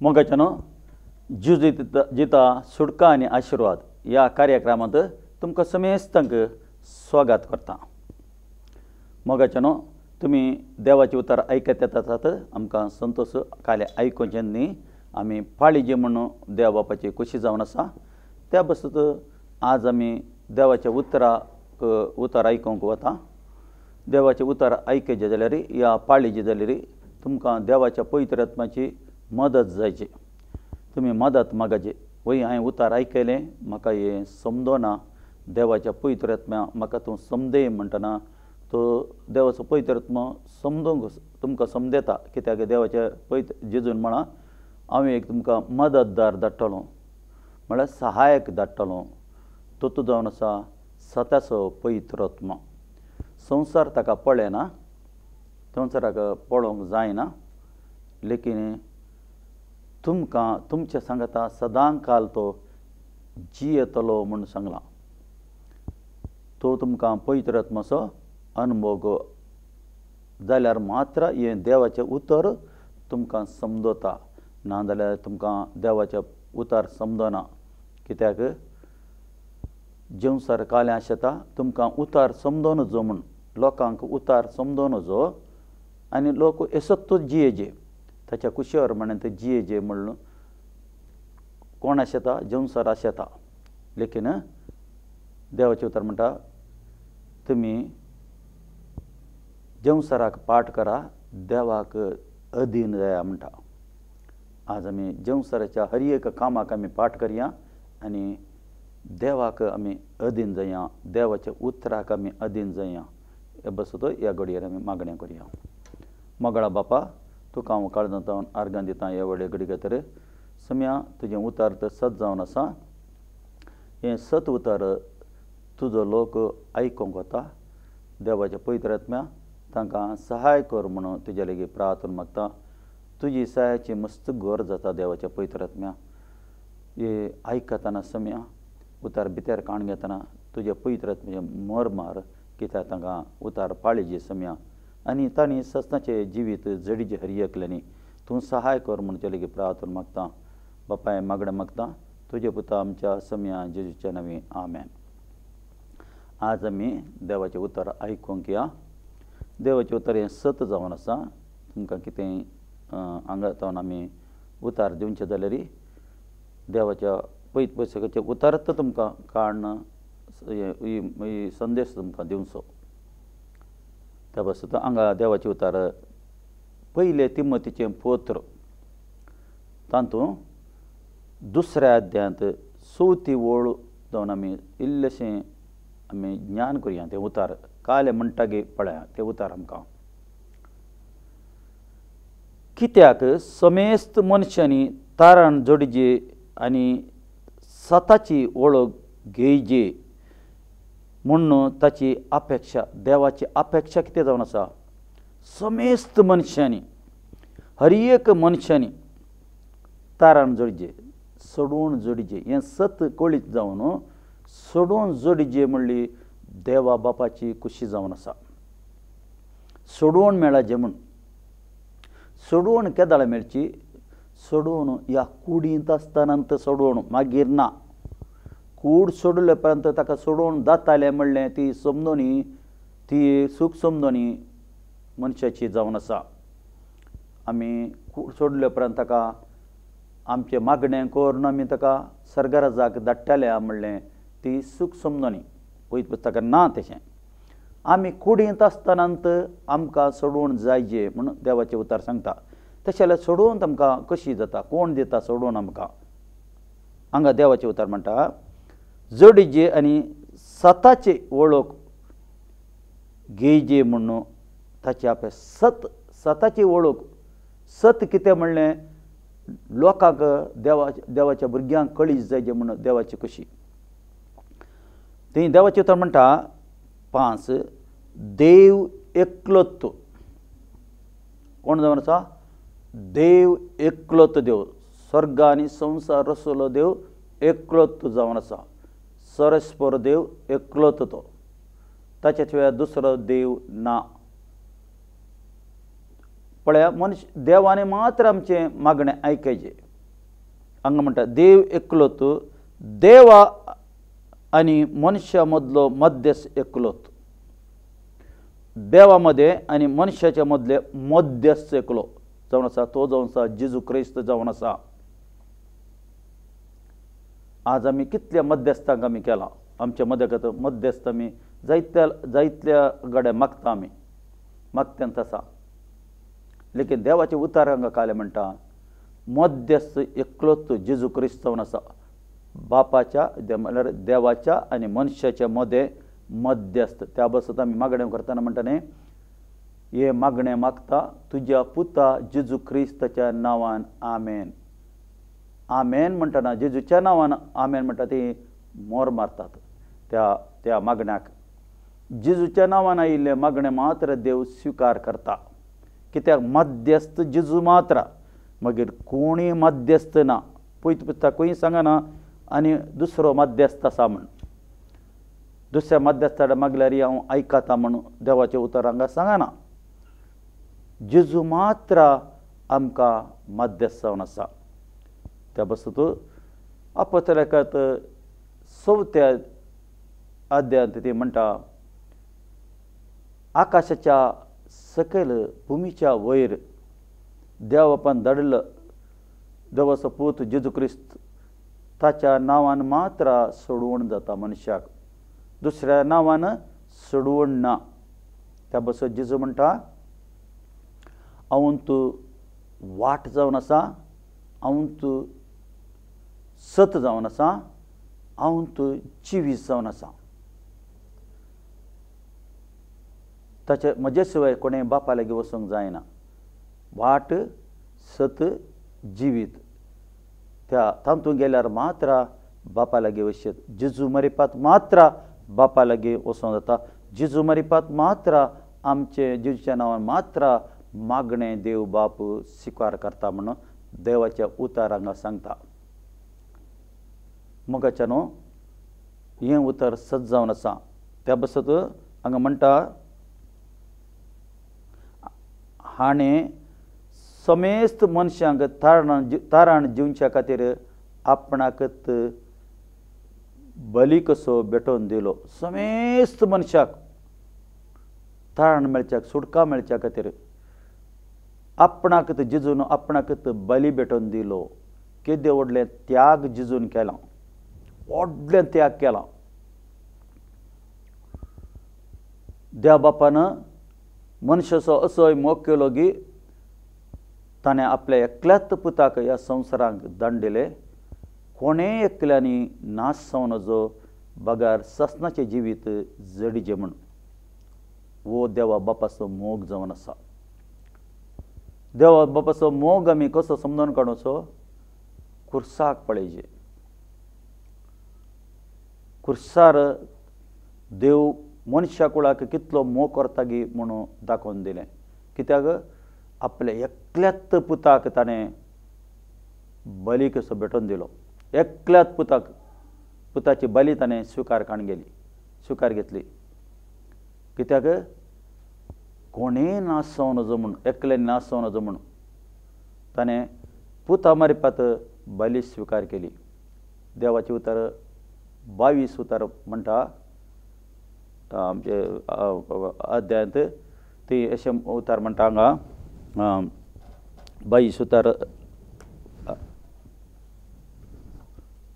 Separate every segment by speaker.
Speaker 1: मोगाच्यानो जीव जिता सुटका आनी आशिर्वाद या कार्यक्रमांत तुमकां समेस्तांक स्वागत करता। मोगाच्यानो तुमी देवाचे उतर आयकत येतात आमकां संतोश काले आयकोवचें न्ही। आमी पाळी जी म्हणून देवा बापाची खुशी जावन आसा त्या बसत आज आमी देवाच्या उतर आयकोवंक वता। देवाचे उतर आयकचे जाल्यार या पाळीची जाल्यार तुमकां देवाच्या पवित्र आत्म्याची मदत जायची। तुमी मदत मागाचे वय हांवें उतर आयकलें म्हाका हें समजोना देवाच्या पवित्र आत्म्या म्हाका तूं समजय म्हणटना तो देवाचो पवित्र आत्मा समजूंक तुमकां समजता। कित्याक देवाच्या पवित्र जेजून म्हणा हांवें एक तुमकां मदतदार धाडटलो म्हळ्यार सहायक धाडटलो तो जावन आसा सत्याचो पवित्र आत्मा। संवसार ताका पळयना संवसाराक पळोवंक जायना लेकीन तुमकां तुमच्या सांगाता सदां काल तो जियेतलो म्हूण सांगला। तो तुमकां पवित्र आत्म्याचो अनुभव जाल्यार मात्र हें देवाचें उतर तुमकां समजता नाजाल्यार तुमकां देवाचें उतर समजना। कित्याक जेवसार कालें आसता तुमकां उतर समजोन जो म्हूण लोकांक उतर समजोन जो आनी लोक एसोत्तो जियेजे ताच्या कुशीवर म्हणून ते जियेजे म्हणून कोण आसता जेवसार आसता। लेकीन देवाचें उतर म्हणटा तुमी जेवसाराक पाठ करा देवाक अधीन जाया म्हणटा। आज आमी जेवसाराच्या हर एक कामाक आमी पाठ करया आनी देवाक आमी अधीन जाया देवाच्या उतराक आमी अधीन जाया। हे बसत ह्या घडयेर आमी मागणें करया। मोगळा बापा तुका हांव काळजांत आर्गां दिता ह्या वेळे घडी खातीर सम्या तुजें उतर तर सत जावन आसा। हें सत उतर तुजो लोक आयकोंक वता देवाच्या पवित्र आत्म्या तांकां सहाय कर म्हणून तुजे लेगीत प्रार्थना मागता। तुजी सहाय्याची मस्त गरज जाता देवाच्या पवित्र आत्म्या। हे आयकतना सम्या उतर भितर काण घेतना तुज्या पवित्र आत्म्याचें मर मार कित्याक तांकां उतर पाळीची सम्या आनी तांणी सस्ताचें जिवीत जडीचे हरियकल्यांनी तूं सहाय कर म्हूण तुजे लेगीत प्रार्थना मागता। बापा हें मागणें मागता तुजे पुता आमच्या सम्या जेजूच्या नांवान आमेन। आज आमी देवाचें उतर आयकूंक या। देवाचें उतर हें सत जावन आसा। तुमकां कितें हांगातावन आमी उतर दिवचें जाल्यार देवाच्या पयत पुस्तकाचें उतरत तुमकां काडन संदेश तुमकां दिवचो। त्या बसत हांगा देवाचें उतर पयले तिमोथीचें पत्र तातूंत दुसऱ्या अध्यायांत 4थी ओळ जावन आमी इल्लेशें आमी ज्ञान करया। तें उतर काले म्हणटा गे पळया तें उतर आमकां कित्याक समेस्त मनशांनी तारण जोडजे आनी स्वताची वळख घेयजे म्हणून ताची अपेक्षा देवाची अपेक्षा कितें जावन आसा। समेस्त मनशांनी हर एक मनशांनी तारण जोडजे सोडून जोडजे हें सत कळीत जावन सोडून जोडजे म्हणली देवा बापाची खुशी जावन आसा। सोडून मेळचे म्हूण सोडून केदाळ मेळची सोडून ह्या कुडींत आसतना सोडून मागीर ना कूड सोडले पर्यंत ताका सोडून जातालें म्हणलें ती समजोनी ती सूख समजोनी मनशाची जावन आसा। आमी कूड सोडले पर्यंत ताका आमचें मागणें करून आमी ताका सर्गराजाक धाडटाले म्हणलें ती सूख समजोनी पयत पुस्तकान ना तशें। आमी कुडींत आसतना आमकां सोडून जायजे म्हूण देवाचें उतर सांगता। तशें जाल्यार सोडून आमकां कशी जाता कोण दिता सोडून आमकां। हांगा देवाचें उतर म्हणटा जोडजे आनी स्वताची वळख घेयजे म्हणून ताची आपले स्वताची वळख सत कितें म्हणलें लोकांक देवाच्या भुरग्यांक कळीत जायचे म्हणून देवाची खुशी। थंय देवाचें उतर म्हणटा 5 देव एकलोत कोण जावन आसा देव एकलोत देव स्वर्ग आनी संवसार रचलो देव एकलोत जावन आसा। सरस्पर देव एकलोत तो ताचे शिवाय दुसरो देव ना। पळया मनुष्य देवाने मात्र आमचें मागणें आयकचें हांगा म्हणटा देव एकलोत, देवा आनी मनशा मदलो मध्यस्थ एकलोत. देवामध्ये आनी मनशाच्या मदले मध्यस्थ एकलो जावन आसा, तो जावन आसा जेजू क्रिस्त जावन आसा. आज आमी कितल्या मध्यस्थांक आमी केला, आमच्या मध्यस्थ आमी जायतल्या गड्या मागता, आमी मागत्यांत आसा. लेकीन देवाचे उतार हांगा काले म्हणटा मध्यस्थ एकलोच जेजू क्रिस्त जावन आसा. बापाच्या म्हळ्यार देवाच्या आनी मनशाच्या मदें मध्यस्थ. त्या बसत आमी मागणें करतना म्हणटाने हे मागणें मागता तुज्या पुता जेजू क्रिस्ताच्या नांवान आमेन. आमेन म्हणटना जेजूच्या नांवान आमेन म्हणटा ती मोर मारतात त्या मागण्याक. जेजूच्या नांवान आयिल्ले मागणें मात्र देव स्विकार करता. कित्याक मध्यस्थ जेजू मात्र, मागीर कोणी मध्यस्थ ना. पयत पुस्तकूय सांगना आनी दुसरो मध्यस्थ आसा म्हण. दुसऱ्या मध्यस्थाड मागल्यार हांव आयकता म्हणून देवाचें उतर हांगा सांगना. जेजू मात्र आमकां मध्यस्थ जावन आसा. त्या बसत अपोस्तलांत 4थ्या अध्यायांत ती म्हणटा आकाशाच्या सकयल भुमीच्या वयर देव बापान धाडिल्लो देवाचो पूत जेजू क्रिस्त ताच्या नांवान मात्र सोडवण जाता मनशाक, दुसऱ्या नांवान सोडवण ना. त्या बसत जेजू म्हणटा हांव तूं वाट जावन आसा, हांव तूं सत जावन आसा, हांव तूं जिवीत जावन आसा. ताचे म्हजे शिवाय कोणें बापा लागीं वचूंक जायना. वाट, सत, जिवीत त्या तातूंत गेल्यार मात्र बापा लागीं वचत. जेजू मरिपात मात्र बापा लागीं वचूंक जाता. जेजू मरिपात मात्र आमचे जेजूच्या नांवान मात्र मागणें देव बाप स्विकार करता म्हणून देवाच्या उतार हांगा सांगता. मोगाच्यानो हें उतर सत जावन आसा. त्या बसत हांगा म्हणटा हाणें समेस्त मनशांक तारण जिवच्या खातीर आपणाकच बली कसो भेटोवन दिलो. समेस्त मनशाक तारण मेळच्या, सुटका मेळच्या खातीर आपणाकच जिजून आपणाकच बली भेटोवन दिलो. केदें व्हडलें त्याग जिजून केलां, व्हडलें त्याग केलां. देव बापान मनशाचो असोय मोग केलो की ताणें आपल्या एकल्याच पुताक ह्या संवसारांक दान दिलें. कोणेय एकल्यांनी नाश जावन नजो बगार ससनाचें जिवीत जडिचें म्हूण. वो देवा बापाचो मोग जावन आसा. देवा बापाचो मोग आमी कसो समजून काडूचो? खुर्साक पळयचे. खुर्सार देव मनशा कुळाक कितलो मोग करता गी म्हणून दाखोवन दिलें. कित्याक आपल्या एकल्याच पुताक ताणें बली कसो भेटोवन दिलो. एकल्याच पुताची बली ताणें स्विकार घेतली. कित्याक कोणेय नाश जावं नजो म्हूण, एकल्यान नाश जावं नजो म्हूण ताणें पुता मरिपात बली स्विकार केली. देवाची उतर 22 उतर म्हणटा आमचे अध्यायांत ती अशें उतर म्हणटा हांगा 22 उतर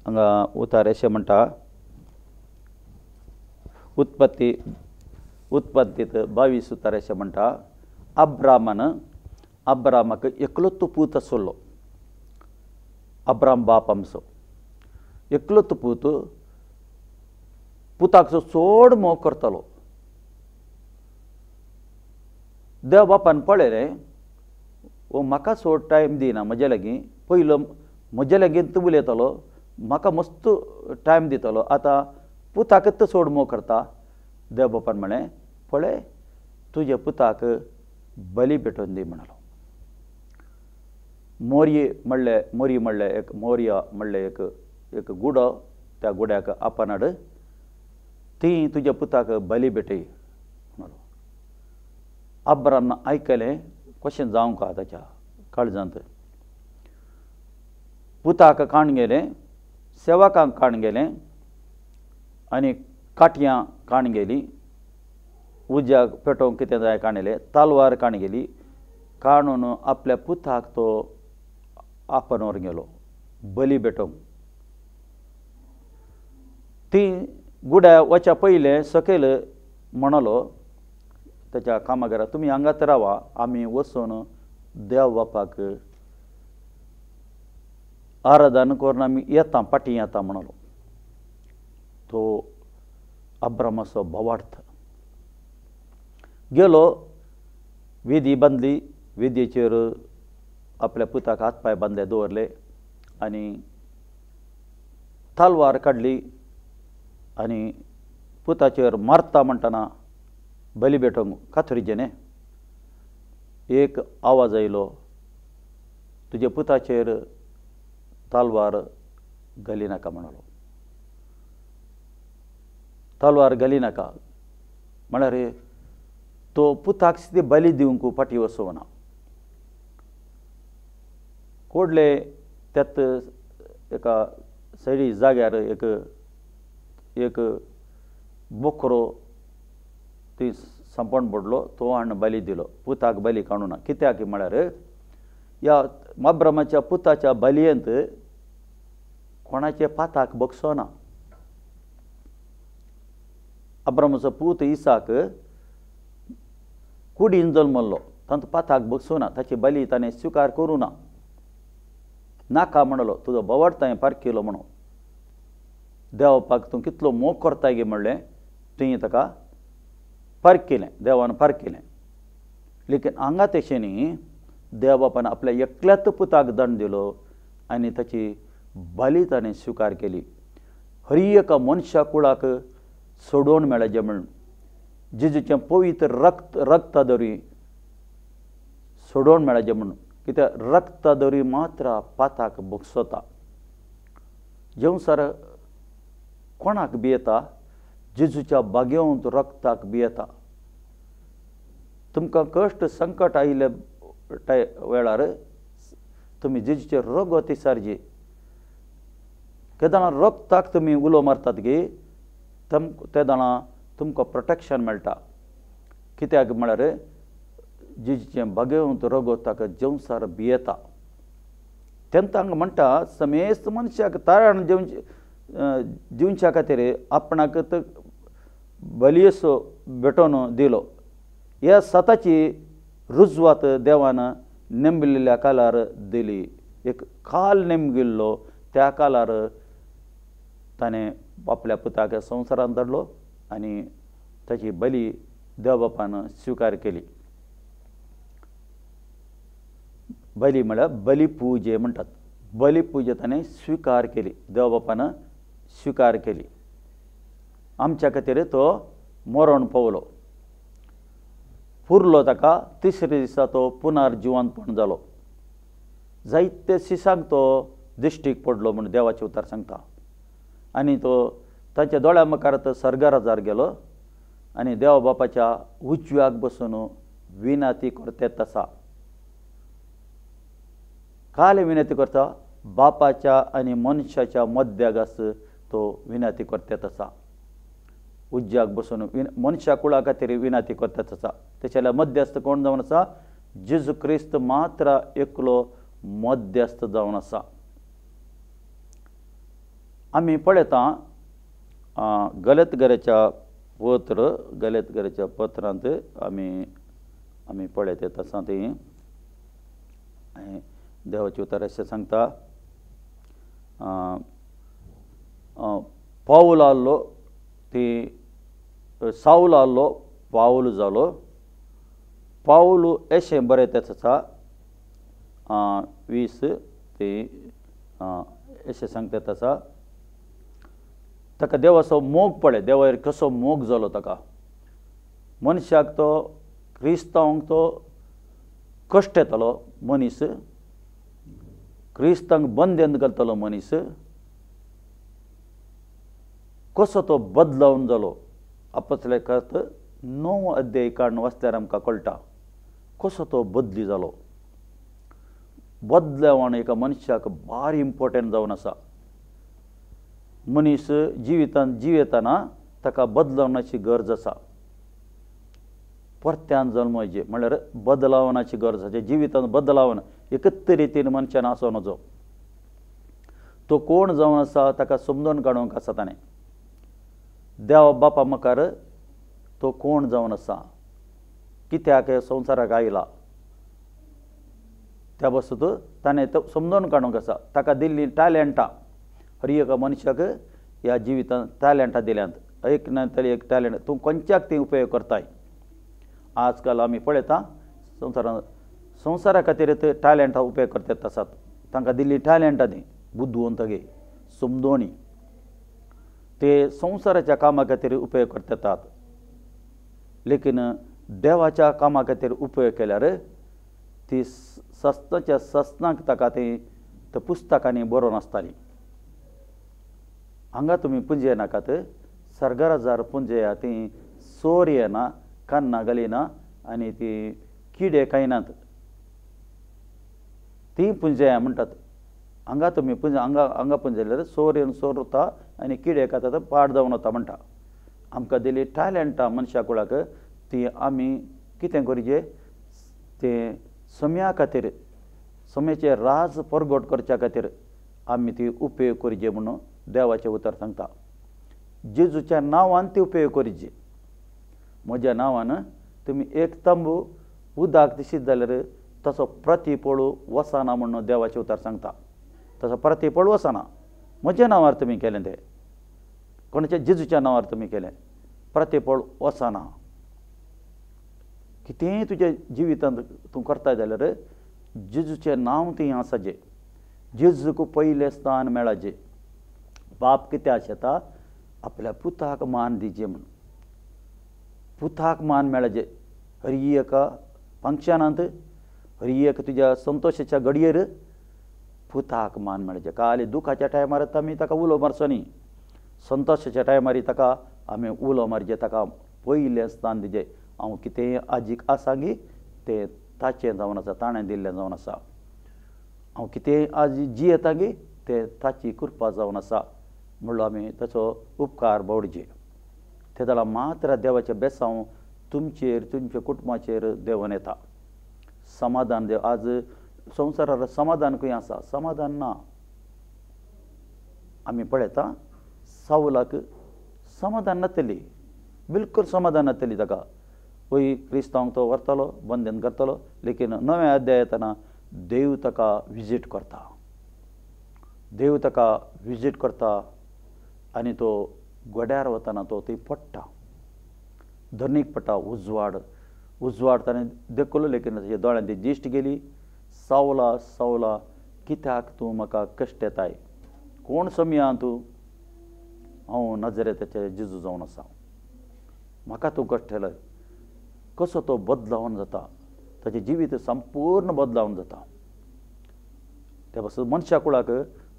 Speaker 1: हांगा उतर अशें म्हणटा उत्पत्तींत 22 उतर अशें म्हणटा अब्रामाक एकलोच पूत आसलो. अब्राम बाप आमचो एकलोच पूत पुताक चड मोग करतालो. देव बापान पळयलें म्हाका चड टायम दिना म्हजे लागीं. पयलो म्हजे लागीं तूं उलयतालो, म्हाका मस्त टायम दितालो, आतां पुताकच चड मोग करता. देव बापान म्हळें पळय तुज्या पुताक बली भेटोवन दी म्हणलो. मोरिया म्हणलें एक गुडो, त्या गुड्याक आपण हाड, ती तुज्या पुताक बली भेटय म्हणलो. अब्रामान आयकलें कशें जावंक ताच्या काळजांत. पुताक काण गेलें, सेवकांक काण गेलें आनी काटयां काण गेलीं, उज्याक पेटोवंक कितें जाय काणयलें, तालवार काण गेली, काणून आपल्या पुताक तो आपणवर गेलो बली भेटोवंक. ती गुड्या वच्या पयलें सकयल म्हणलो तेच्या कामागारा, तुमी हांगाच रावा, आमी वचून देव बापाक आराधना करून आमी येता, फाटीं येता म्हणलो. तो अब्रामाचो भवार्थ गेलो, विधी बांदली, विधीचेर आपल्या पुताक हात पांय बांदले दवरले आनी तालवार काडली आनी पुताचेर मारता म्हणटना बली भेटोवंक कातरीचे न्ही एक आवाज आयलो, तुजे पुताचेर तालवार घाली नाका म्हणलो. तालवार घाली नाका म्हळ्यार तो पुताक सिधी बली दिवंक फाटीं वचोना. कोडले त्यात एका सैडी जाग्यार एक बोकरो ती संपण पडलो, तो हाडून बली दिलो, पुताक बली काडूना. कित्याक म्हळ्यार ह्या अब्रामाच्या पुताच्या बलयेंत कोणाचे पाताक बगसोना. अब्रामाचो पूत इसाक कुडीन जल्मल्लो, तांत पाताक बगसोना, ताची बली ताणें स्विकार करूं ना. नाका म्हणलो, तुजो भवार्थ हांवें पार केलो म्हणून. देव बापाक तूं कितलो मोग करताय गे म्हणलें, तुवें ताका पार केलें, देवान पार केलें. लेकीन हांगा तशें न्ही, देव बापान आपल्या एकल्याच पुताक दंड दिलो आनी ताची बली ताणें स्विकार केली. हर एका मनशा कुळाक सोडोवन मेळचें म्हणून जेजूचें पवित्र रक्तादोरी सोडोवन मेळचें म्हणून. कित्याक रक्तादोरी मात्र पाताक बगसता. जेवसर कोणाक भियेता, जेजूच्या बागेंत रक्ताक भियेता. तुमकां कश्ट संकट आयिल्ले वेळार तुमी जेजूचे रगत इसारचे. केदां रक्ताक तुमी उलो मारतात गे, ते दाणा तुमकां प्रोटेक्शन मेळटा. कित्याक म्हळ्यार जेजूचें बागेंत रगत ताका जेवसार भियेता. तेन्ना तांकां म्हणटा, समेस्त मनशाक तारण दिवच्या खातीर आपणाक बलयेसो भेटोवन दिलो. ह्या सताची रुजवात देवान नेमलेल्या कालार दिली. एक काल नेमगिल्लो, त्या कालार ताणें आपल्या पुताक संवसारांत धाडलो आनी ताची बली देव बापान स्विकार केली. बली म्हळ्यार बलिपुजे म्हणटात. बलिपुजे ताणें स्विकार केली, देव बापान स्विकार केली. आमच्या खातीर तो मरण पावलो. पुरलो ताका, तिसरे दिसा तो पुनर्जिवंतपण जालो. जायते सिसांक तो दिश्टीक पडलो म्हूण देवाचे उतार सांगता. आनी तो ताच्या दोळ्या मुखार तो सर्गराजार गेलो आनी देव बापाच्या उजव्याक बसून विनंती करतेत आसा. काल विनंती करता, बापाच्या आनी मनशाच्या मध्याक तो विनंती करतेत आसा. उज्ज्याक बसून मनशा कुळा खातीर विनंती करतेत आसा. तेच्या मध्यस्थ कोण जावन आसा? जेजू क्रिस्त मात्र एकलो मध्यस्थ जावन आसा. आमी पळयता गलतगराच्या पत्रांत आमी पळयत येता आसा ती देवाचे उतर अशें सांगता, पाऊल आहलो ती साऊल आहलो पाऊल जालो. पाऊल अशें बरयत आसा 20 ते अशें सांगतात आसा, ताका देवाचो मोग पळय, देवार कसो मोग जालो ताका. मनशाक तो क्रिस्तांवांक तो कश्ट येतालो मनीस, क्रिस्तांक बंदेंत घालतालो मनीस, कसो तो बदलावन जालो. अपोस्तलांत 9 अध्याय काडून वाचल्यार आमकां कळटा कसो तो बदली जालो. बदलावण एका मनशाक भारी इम्पॉर्टंट जावन आसा. मनीस जिवितांत जियेतना ताका बदलावणाची गरज आसा. परत्यान जल्मचे म्हणल्यार बदलावणाची गरज आसा. जिवितांत बदलावण एकच तरेन मनशान आसो नजो. तो कोण जावन आसा ताका समजून काडूंक आसा ताणें. देवा बापा मुखार तो कोण जावन आसा, कित्याक संवसाराक आयला, त्या बसत ताणें तो समजून काडूंक आसा. ताका दिल्ली टॅलंटां, हर एका मनशाक ह्या जिवितांत टॅलंटां दिल्यांत. एक ना तरी एक टॅलंट तूं खंयच्याक ती उपयोग करताय. आजकाल आमी पळयता संवसारा खातीर टॅलंटां उपयोग करतात आसात. तांकां दिल्ली टॅलंटां दी, बुद्धवंत गे, समजोणी, ते संवसाराच्या कामा खातीर उपयोग करतात. लेकीन देवाच्या कामा खातीर उपयोग केल्यार ती सस्ताच्या सस्नाक ताका ती पुस्तकांनी बरोवन आसताली. हांगा तुमी पुंजे नाकात, सर्गराजार पुंजया ती सोर येना, कान्ना घालिना आनी ती किडे खायनात. ती पुंजया म्हणटात. हांगा तुमी हांगा पुंजयल्यार सोर येवन सोर वता आनी किडे खाता पाड जावन वता म्हणटा. आमकां दिली टॅलंटां मनशा कुळाक ती आमी कितें करचें, ते समया खातीर, समयाचे राज परगट करच्या खातीर आमी ती उपयोग करचे म्हणून देवाचें उतर सांगता. जेजूच्या नांवान ती उपयोग करचे. म्हज्या नांवान तुमी एक तंबू उदक दिशीत जाल्यार तसो प्रतिपळू वसना म्हणून देवाचें उतर सांगता. तसो प्रतिपळ वसना. म्हज्या नांवार तुमी केलें तें, कोणाच्या जेजूच्या नांवार तुमी केलें, प्रतिपळ वसना. कितेंय तुज्या जिवितांत तूं करता जाल्यार जेजूचें नांव थंय आसाचें. जेजूक पयलें स्थान मेळाचें. बाप कितें आशेता, आपल्या पुताक मान दिचें म्हूण. पुताक मान मेळचें. हर एका फंक्शनांत, हर एक तुज्या संतोशाच्या घडयेर पुताक मान मेळचें. खाली दुखाच्या टायमार आमी ताका उलो मारचो न्ही. संतोशाच्या टायमार ताका आमी उलो मारचें, ताका पयलें स्थान दिचें. हांव कितेंय आजीक आसांगी तें ताचें जावन आसा, ताणें दिल्लें जावन आसा. हांव कितेंय आजी जियेता गे तें ताची कृपा जावन आसा म्हणलो आमी ताचो उपकार बावडचे. ते जाल्यार मात्र देवाचें बेसांव तुमचेर, तुमच्या कुटुंबाचेर देंवन येता. समाधान देव. आज संवसारार समाधान खंय आसा? समाधान ना. आमी पळयता सावलाक समाधान नासतली, बिलकुल समाधान नासतली ताका. पळय क्रिस्तांवांक तो व्हरतलो, बंधन करतलो, लेकीन नव्या अध्याय येतना देव ताका विजीट करता. देव ताका विजीट करता आनी तो गोड्यार वतना तो थंय पडटा, धरणीक पडटा. उजवाड ताणें देखलो, लेकीन ताच्या दोळ्यांत ती दिश्ट गेली. सावला सावला, कित्याक तूं म्हाका कश्ट येताय? कोण समया तूं? हांव नजरेताचे जेजू जावन आसा. म्हाका तूं कश्ट येयलय. कसो तो बदलावन जाता, ताचें जिवीत संपूर्ण बदलावन जाता. त्या पासून मनशा कुळाक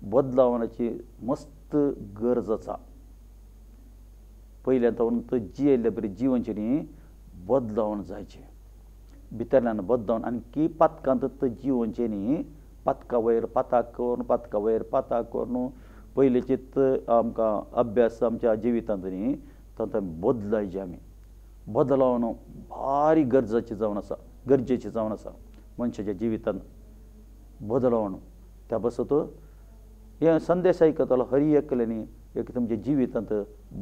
Speaker 1: बदलावनाची मस्त गरज आसा. पयलें तो जियेल्ले बरी जिवनचें न्ही, बदलावन जायचें. भितरल्यान बदलावन आनी पातकांत जिवनचें न्ही, पातका वयर पाताक करून, पातका वयर पाताक करून पयलींचीच आमकां अभ्यास आमच्या जिवितांत न्ही, तातूंत बदलायचें आमी. बदलावन भारी गरजेची जावन आसा मनशाच्या जिवितांत. बदलावन त्या बसत हे संदेश आयकतलो हर एकले न्ही, एक तुमच्या जिवितांत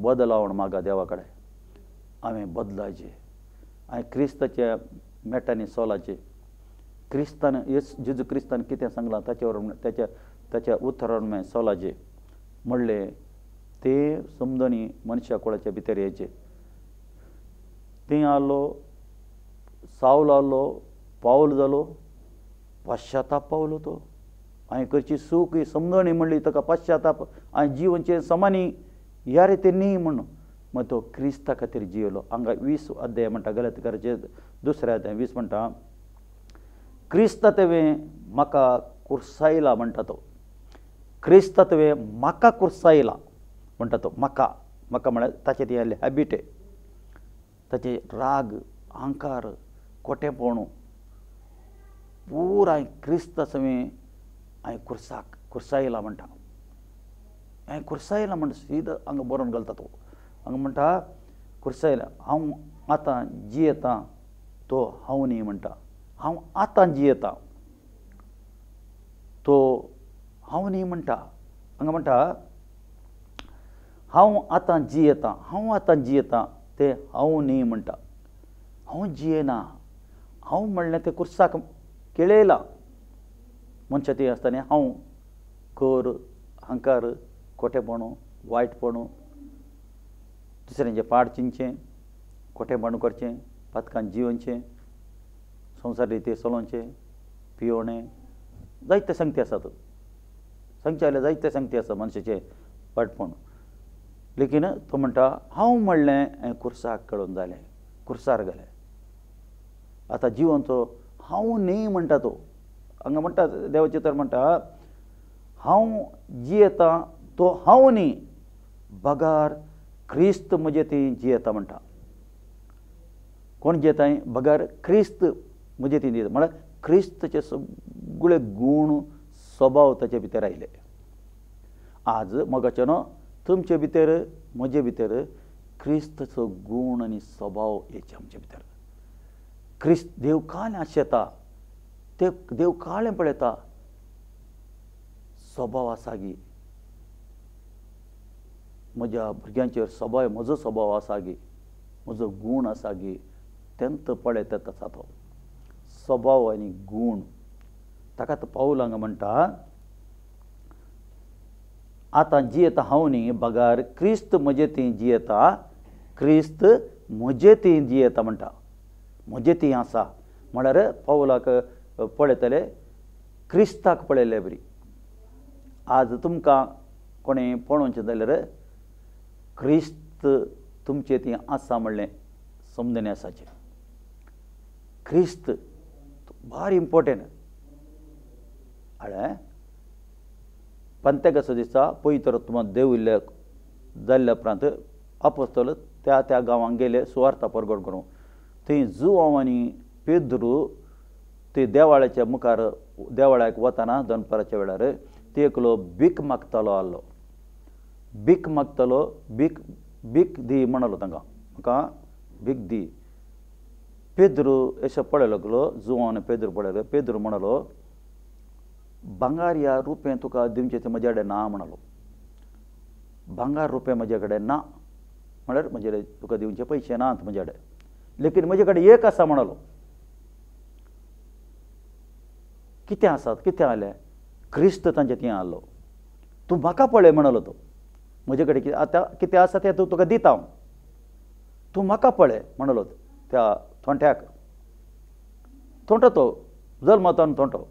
Speaker 1: बदलावण मागा देवा कडेन. हांवें बदलायचें. हांवें क्रिस्ताच्या मेटांनी सोलाचें. क्रिस्तान जेजू क्रिस्तान कितें सांगलां ताच्या ताच्या उतरान हांवें सोलाचें म्हणलें. ते समजणी मनशा कुळाच्या भितर येयचें. थंय आसलो, सावल आसलो, पावल जालो, पाश्चाताप पावलो तो. हांवें करची सूख ही समजणी म्हणली ताका पाश्चाताप. हांवें जिवनचें समानी ह्या रितीन न्ही म्हणून मग तो क्रिस्ता खातीर जियेलो. हांगा 20 अध्याय म्हणटा, गलातिकाराचे 2 अध्याय 20 म्हणटा, क्रिस्ता तुवें म्हाका कुर्सायला म्हणटा तो. क्रिस्ता तुवें म्हाका कुर्सायला म्हणटा तो. म्हाका म्हळ्यार ताचें ती हॅबिट, ताचे राग, अहंकार, खोटेपण जरूर हांवें क्रिस्त समें हांवें कुर्सायला म्हणटा. हांवें कुर्सायला म्हणटा सीद हांगा बरोवन घालता तो. हांगा म्हणटा कुर्सायला. हांव आतां जियेतां तो हांव न्ही म्हणटा. हांव आतां जियेतां तो हांव न्ही म्हणटा. हांगा म्हणटा हांव आतां जियेतां ते हांव न्ही म्हणटा. हांव जियेना. हांव म्हणलें तें कुर्साक केळयलां. मनशां ती आसता न्ही हांव कर अहंकार खोटेपणू वायटपणू दुसऱ्यांचें पाड चिंतचें खोटेपणू करचें पातकान जिवनचें संवसार रिती चलोवचें पियोणें जायते संगती आसात. सांगचे जाल्यार जायते संगती आसा मनशाचे पाडपण. लेकीन तो म्हणटा हांव म्हणलें हें कुर्साक कळून जालें कुर्सार गेलें. आतां जिवनचो हांव न्ही म्हणटा तो. हांगा म्हणटा देवाचें तर म्हणटा हांव जियेतां तो हांव न्ही बगार क्रिस्त म्हजे ती जियेता म्हणटा. कोण जियेताय बगार क्रिस्त म्हजे ती जियेता म्हळ्यार क्रिस्तचे सगळे गूण स्वभाव ताचे भितर आयले. आज मोगाचेनो तुमचे भितर म्हजे भितर क्रिस्तचो गूण आनी स्वभाव येचे आमचे भितर. क्रिस्त देव काळें आशेता ते देव काळें पळयता स्वभाव आसा गी म्हज्या भुरग्यांचेर स्वभाव म्हजो स्वभाव आसा गी म्हजो गूण आसा गी तेंत पळयता आसा तो स्वभाव आनी गूण. ताका पाऊल हांगा म्हणटा आतां जियेता हांव न्ही बगार क्रिस्त म्हजे ती जियेता क्रिस्त म्हजे ती जियेता म्हणटा. म्हजे ती आसा म्हळ्यार पाऊलाक पळयतले क्रिस्ताक पळयले बरी. आज तुमकां कोणें पळोवचें जाल्यार क्रिस्त तुमचे ती आसा म्हणलें समजून आसाचें. क्रिस्त भारी इम्पोर्टंट. हाळे पंतेकासा दिसा पवित्र देव इल्ले जाल्ल्या उपरांत आपोस्तल त्या गांवांक गेले सुवार्ता परगट करूंक. थंय जुवांव आनी पेद्रू ते देवाळ्याच्या मुखार देवाळ्याक वताना दनपाराच्या वेळार ते एकलो भीक मागतालो आसलो. भीक मागतालो भीक दी म्हणलो तांकां म्हाका भीक दी. पेद्रू अशें पळयलो गेलो जुवांव आनी पेद्रू पळयलो. पेद्रू म्हणलो भांगार या रुपें तुका दिवचें तें म्हजे कडेन ना म्हणलो. भांगार रुपें म्हजे कडेन ना म्हळ्यार म्हजे कडेन तुका दिवचे पयशे नात म्हजे कडेन. लेकीन म्हजे कडेन एक आसा म्हणलो. कितें आसात कितें जालें क्रिस्त तांचे थंय आसलो. तूं म्हाका पळय म्हणलो तो. म्हजे कडेन आतां कितें आसा तें तूं तुका दिता हांव. तूं म्हाका पळय म्हणलो त्या थोंट्याक. थोंटो तो जल्मतान थोंटो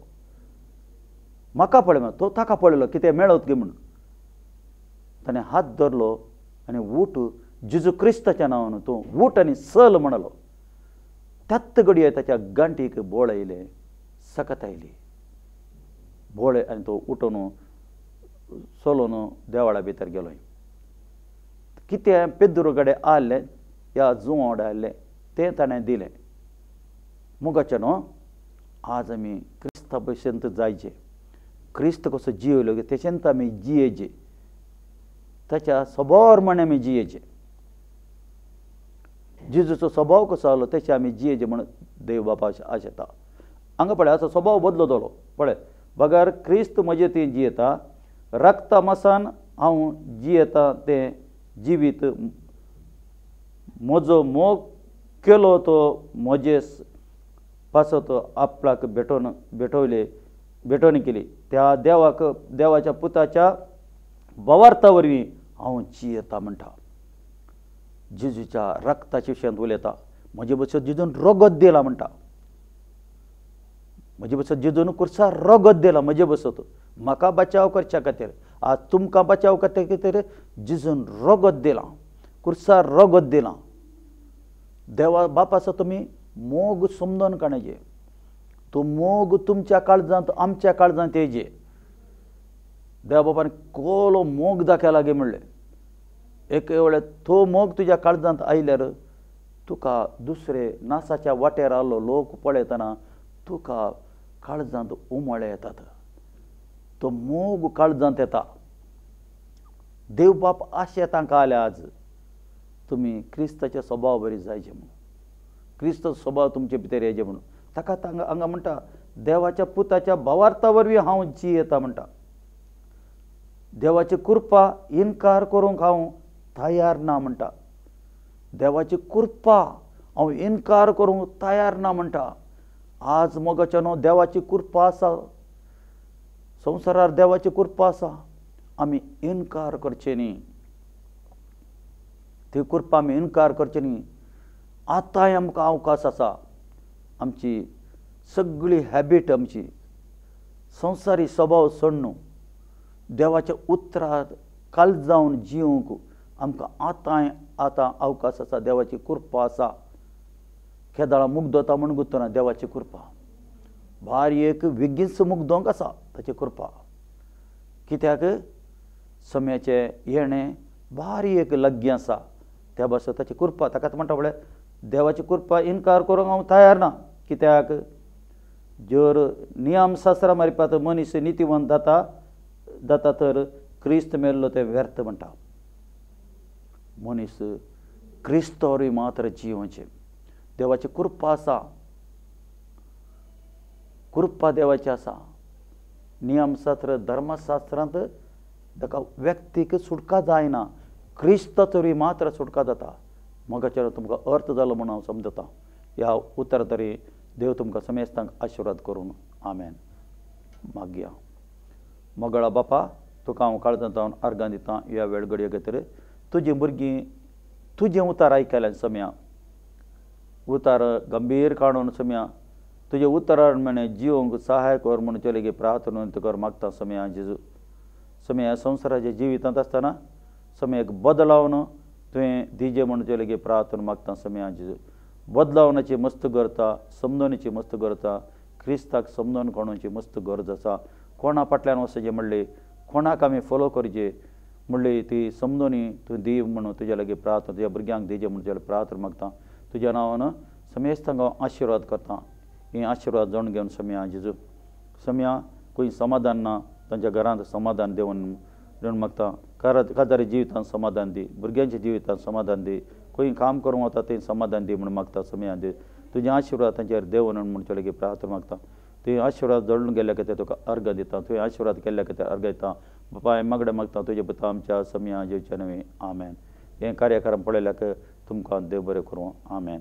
Speaker 1: म्हाका पळय म्हण. तो ताका पळयलो कितें मेळत गे म्हणून. ताणें हात धरलो आनी उठ जेजू क्रिस्ताच्या नांवान तूं उठ आनी चल म्हणलो. त्याच घडये ताच्या गांठीक बोळ येयलें सकत आयली. बोळ आनी तो उठून चलोन देवाळा भितर गेलो. कितें पेद्रू कडेन आसलें ह्या जुवां कडेन आसलें तें ताणें दिलें. मोगाचेनो आज आमी क्रिस्ता भशेंत जायचे. क्रिस्त कसो जियेलो तेशेंत आमी जियेचे. ताच्या स्वभावा प्रमाणे आमी जियेचे. जेजूचो स्वभाव कसो आसलो तशें आमी जियेचे म्हण देव बापा आशेता. हांगा पळय आतां स्वभाव बदलो जालो. पळय बगार क्रिस्त म्हजे ती जियेता रक्ता मसान हांव जियेता तें जिवीत म्हजो मोग केलो तो म्हजे पासत आपणाक भेटोवणी केली. त्या देवाच्या पुताच्या बवार्था वरवीं हांव जियेता म्हणटा. जेजूच्या रक्ताच्या विशयांत उलयता. म्हजे बसत जेजून रगत दिला म्हणटा. म्हजे बसत जेजून कुर्सार रगत दिला म्हजे बसत म्हाका बचाव करच्या खातीर. आज तुमकां बचाव करच्या खातीर जेजून रगत दिलां कुर्सार रगत दिलां. देवा बाप आसा तुमी मोग समजून काणयचे. तो मोग तुमच्या काळजांत आमच्या काळजांत येजे. देवा बापान कोलो मोग दाखयला गे म्हणलें. एक वेळेर तो मोग तुज्या काळजांत आयल्यार तुका दुसरे नासाच्या वाटेर आसलो लोक पळयतना तुका काळजांत उमळे येतात. तो मोग काळजांत येता. देव बाप आशे तांकां आल्या आज तुमी क्रिस्ताचे स्वभाव बरी जायचे म्हणून, क्रिस्त स्वभाव तुमचे भितर येचे म्हणून. ताका हांगा म्हणटा देवाच्या पुताच्या भावार्था वरवीं हांव जी येता म्हणटा. देवाची कृपा इन्कार करूंक हांव तयार ना म्हणटा. देवाची कृपा हांव इन्कार करूंक तयार ना म्हणटा. आज मोगाच्यानो देवाची कृपा आसा, संवसारार देवाची कृपा आसा, आमी इन्कार करचे न्ही. ती कृपा आमी इन्कार करचे न्ही. आतांय आमकां अवकाश आसा. आमची सगळी हॅबीट, आमची संवसारी स्वभाव सोडून देवाच्या उतरांत काळजावन जिवंक आमकां आतां अवकाश आसा. देवाची कृपा आसा. केदाळां मुग्धता म्हूण गुंतना देवाची कृपा. भारी एक विगिन्स मुग्धोंक आसा ताची कृपा. कित्याक समयाचें येणें भारी एक लागीं आसा. त्या भाशेन ताची कृपा. ताकाच म्हणटा म्हळ्यार देवाची कृपा इन्कार करूंक हांव तयार ना. कित्याक जर नियम शास्त्रा मारिपात मनीस नितीवंत जाता तर क्रिस्त मेल्लो ते व्यर्थ म्हणटा. मनीस क्रिस्तावरवी मात्र जिवचें. देवाची कृपा आसा. कृपा देवाची आसा. नियमशास्त्र धर्मशास्त्रांत ताका व्यक्तीक सुटका जायना. क्रिस्तावरवी मात्र सुटका जाता. मोगाचेर तुमकां अर्थ जालो म्हणून हांव समजता. ह्या उतर तरी देव तुमकां समेस्तांक आशिर्वाद करूं. आमेन. मागया. मोगळा बापा, तुका हांव काळजांतावन अर्गां दितां ह्या वेळ घडये खातीर. तुजीं भुरगीं तुजें उतार आयकल्यान सम्या, उतार गंभीर काडून सम्या, तुजे उतरार म्हणे जिवंक सहाय कर म्हूण तुजे लेगीत प्रार्थना कर मागता सम्या. जेजू सम्या संवसाराच्या जिवितांत आसतना सम्याक बदलावन तुवें दिजे म्हूण तुजे लेगीत प्रार्थना मागता सम्या. जेजू बदलावनाची मस्त गरजा, समजोवणेची मस्त गरजा, क्रिस्ताक समजोवन कोणाची मस्त गरज आसा. कोणा फाटल्यान वचचें म्हणले, कोणाक आमी फॉलो करचें म्हणली ती समजोनी तूं दी म्हणून तुजे लागीं प्रार्थना, तुज्या भुरग्यांक दिजे म्हणून तुजे प्रार्थना मागता. तुज्या नांवान समेस्तांक हांव आशिर्वाद करता. ही आशिर्वाद जावन घेवन सम्या. जेजू सम्या खंय समाधान ना तांच्या घरांत समाधान देवन मागता. काजारी जिवितांत समाधान दी, भुरग्यांच्या जिवितांत समाधान दी, खंय काम करूंक वता थंय समाधान दी म्हणून मागता सम्या. दे तुजें आशिर्वाद तांचेर देंवन म्हणून तुजे लागीं प्रार्थना मागता. तुवें आशिर्वाद जळून गेल्या खातीर तुका अर्घ दिता. तुवें आशिर्वाद केल्ल्या खातीर अर्घ दिता. बापा हांवें मागणें मागता तुजे पुता आमच्या सम्या जेवच्या नवे. आमेन. हें कार्यक्रम पळयल्याक तुमकां देव बरें करूं. आमेन.